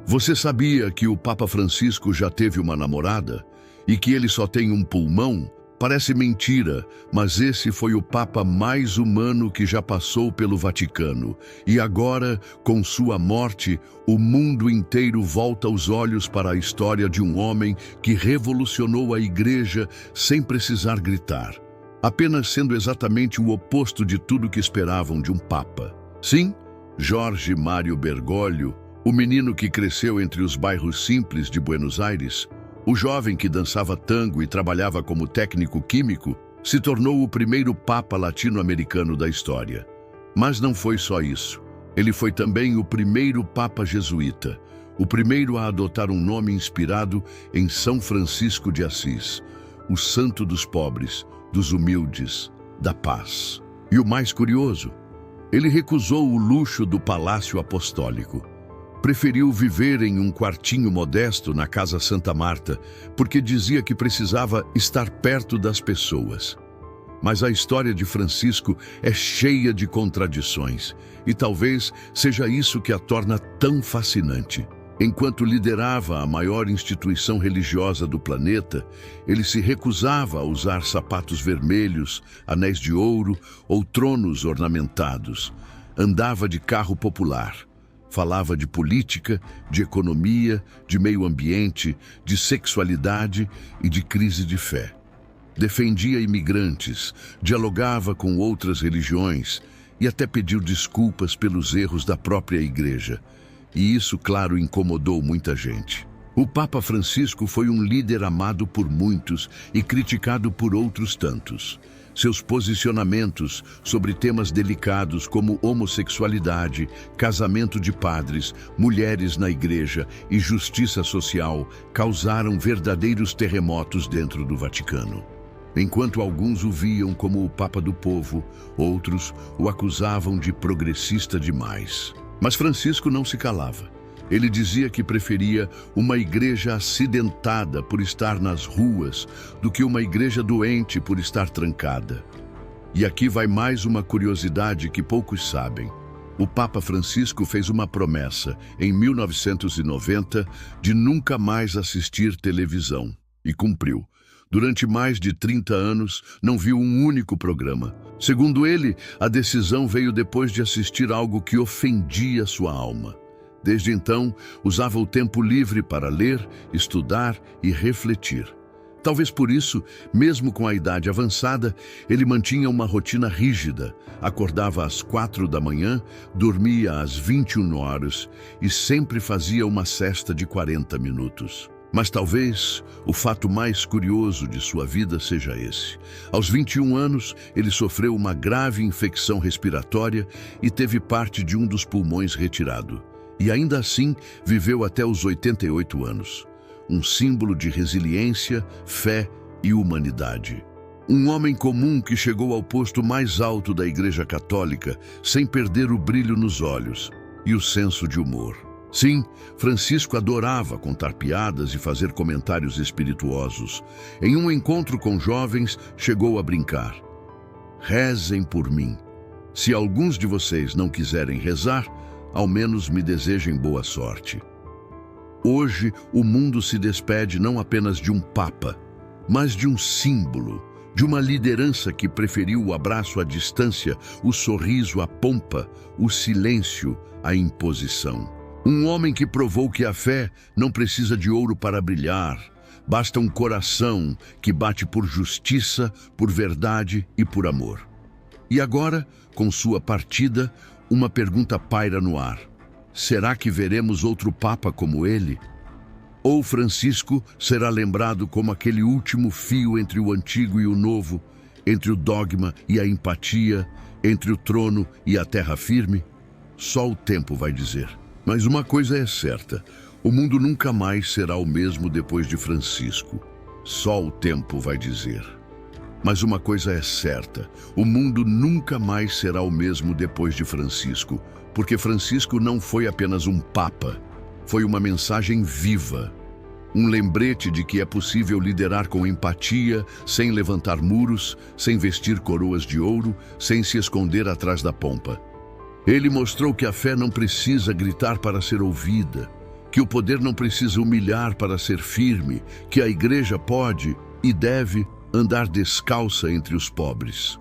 Você sabia que o Papa Francisco já teve uma namorada? E que ele só tem um pulmão? Parece mentira, mas esse foi o Papa mais humano que já passou pelo Vaticano. E agora, com sua morte, o mundo inteiro volta os olhos para a história de um homem que revolucionou a Igreja sem precisar gritar, apenas sendo exatamente o oposto de tudo que esperavam de um Papa. Sim, Jorge Mário Bergoglio, o menino que cresceu entre os bairros simples de Buenos Aires, o jovem que dançava tango e trabalhava como técnico químico, se tornou o primeiro Papa latino-americano da história. Mas não foi só isso. Ele foi também o primeiro Papa jesuíta, o primeiro a adotar um nome inspirado em São Francisco de Assis, o santo dos pobres, dos humildes, da paz. E o mais curioso, ele recusou o luxo do Palácio Apostólico. Preferiu viver em um quartinho modesto na Casa Santa Marta, porque dizia que precisava estar perto das pessoas. Mas a história de Francisco é cheia de contradições, e talvez seja isso que a torna tão fascinante. Enquanto liderava a maior instituição religiosa do planeta, ele se recusava a usar sapatos vermelhos, anéis de ouro ou tronos ornamentados. Andava de carro popular. Falava de política, de economia, de meio ambiente, de sexualidade e de crise de fé. Defendia imigrantes, dialogava com outras religiões e até pediu desculpas pelos erros da própria Igreja. E isso, claro, incomodou muita gente. O Papa Francisco foi um líder amado por muitos e criticado por outros tantos. Seus posicionamentos sobre temas delicados como homossexualidade, casamento de padres, mulheres na igreja e justiça social causaram verdadeiros terremotos dentro do Vaticano. Enquanto alguns o viam como o Papa do povo, outros o acusavam de progressista demais. Mas Francisco não se calava. Ele dizia que preferia uma igreja acidentada por estar nas ruas do que uma igreja doente por estar trancada. E aqui vai mais uma curiosidade que poucos sabem. O Papa Francisco fez uma promessa, em 1990, de nunca mais assistir televisão. E cumpriu. Durante mais de 30 anos, não viu um único programa. Segundo ele, a decisão veio depois de assistir algo que ofendia sua alma. Desde então, usava o tempo livre para ler, estudar e refletir. Talvez por isso, mesmo com a idade avançada, ele mantinha uma rotina rígida. Acordava às 4 da manhã, dormia às 21 horas e sempre fazia uma sesta de 40 minutos. Mas talvez o fato mais curioso de sua vida seja esse. Aos 21 anos, ele sofreu uma grave infecção respiratória e teve parte de um dos pulmões retirado. E ainda assim, viveu até os 88 anos. Um símbolo de resiliência, fé e humanidade. Um homem comum que chegou ao posto mais alto da Igreja Católica sem perder o brilho nos olhos e o senso de humor. Sim, Francisco adorava contar piadas e fazer comentários espirituosos. Em um encontro com jovens, chegou a brincar. Rezem por mim. Se alguns de vocês não quiserem rezar, ao menos me desejem boa sorte. Hoje, o mundo se despede não apenas de um Papa, mas de um símbolo, de uma liderança que preferiu o abraço à distância, o sorriso à pompa, o silêncio à imposição. Um homem que provou que a fé não precisa de ouro para brilhar, basta um coração que bate por justiça, por verdade e por amor. E agora, com sua partida, uma pergunta paira no ar. Será que veremos outro Papa como ele? Ou Francisco será lembrado como aquele último fio entre o antigo e o novo, entre o dogma e a empatia, entre o trono e a terra firme? Só o tempo vai dizer. Mas uma coisa é certa, o mundo nunca mais será o mesmo depois de Francisco. Só o tempo vai dizer. Mas uma coisa é certa, o mundo nunca mais será o mesmo depois de Francisco, porque Francisco não foi apenas um Papa, foi uma mensagem viva, um lembrete de que é possível liderar com empatia, sem levantar muros, sem vestir coroas de ouro, sem se esconder atrás da pompa. Ele mostrou que a fé não precisa gritar para ser ouvida, que o poder não precisa humilhar para ser firme, que a igreja pode e deve andar descalça entre os pobres.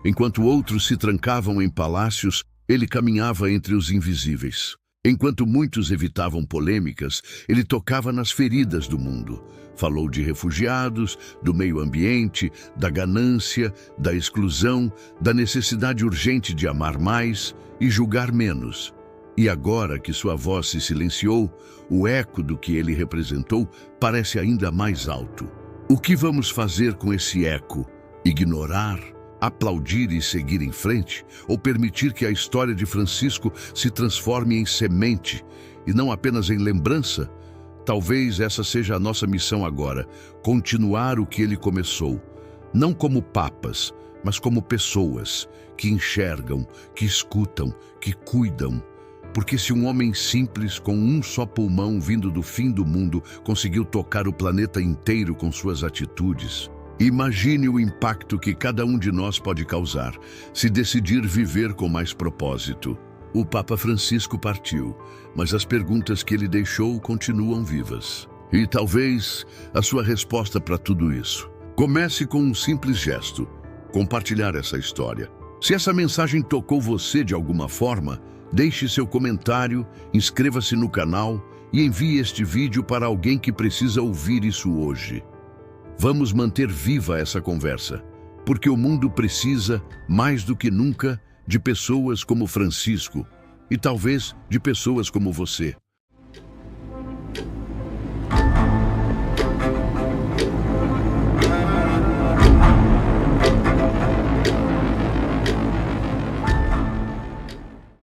Enquanto outros se trancavam em palácios, ele caminhava entre os invisíveis. Enquanto muitos evitavam polêmicas, ele tocava nas feridas do mundo. Falou de refugiados, do meio ambiente, da ganância, da exclusão, da necessidade urgente de amar mais e julgar menos. E agora que sua voz se silenciou, o eco do que ele representou parece ainda mais alto. O que vamos fazer com esse eco? Ignorar? Aplaudir e seguir em frente? Ou permitir que a história de Francisco se transforme em semente e não apenas em lembrança? Talvez essa seja a nossa missão agora, continuar o que ele começou, não como papas, mas como pessoas que enxergam, que escutam, que cuidam. Porque se um homem simples com um só pulmão vindo do fim do mundo conseguiu tocar o planeta inteiro com suas atitudes, imagine o impacto que cada um de nós pode causar se decidir viver com mais propósito. O Papa Francisco partiu, mas as perguntas que ele deixou continuam vivas. E talvez a sua resposta para tudo isso comece com um simples gesto: compartilhar essa história. Se essa mensagem tocou você de alguma forma, deixe seu comentário, inscreva-se no canal e envie este vídeo para alguém que precisa ouvir isso hoje. Vamos manter viva essa conversa, porque o mundo precisa, mais do que nunca, de pessoas como Francisco e talvez de pessoas como você.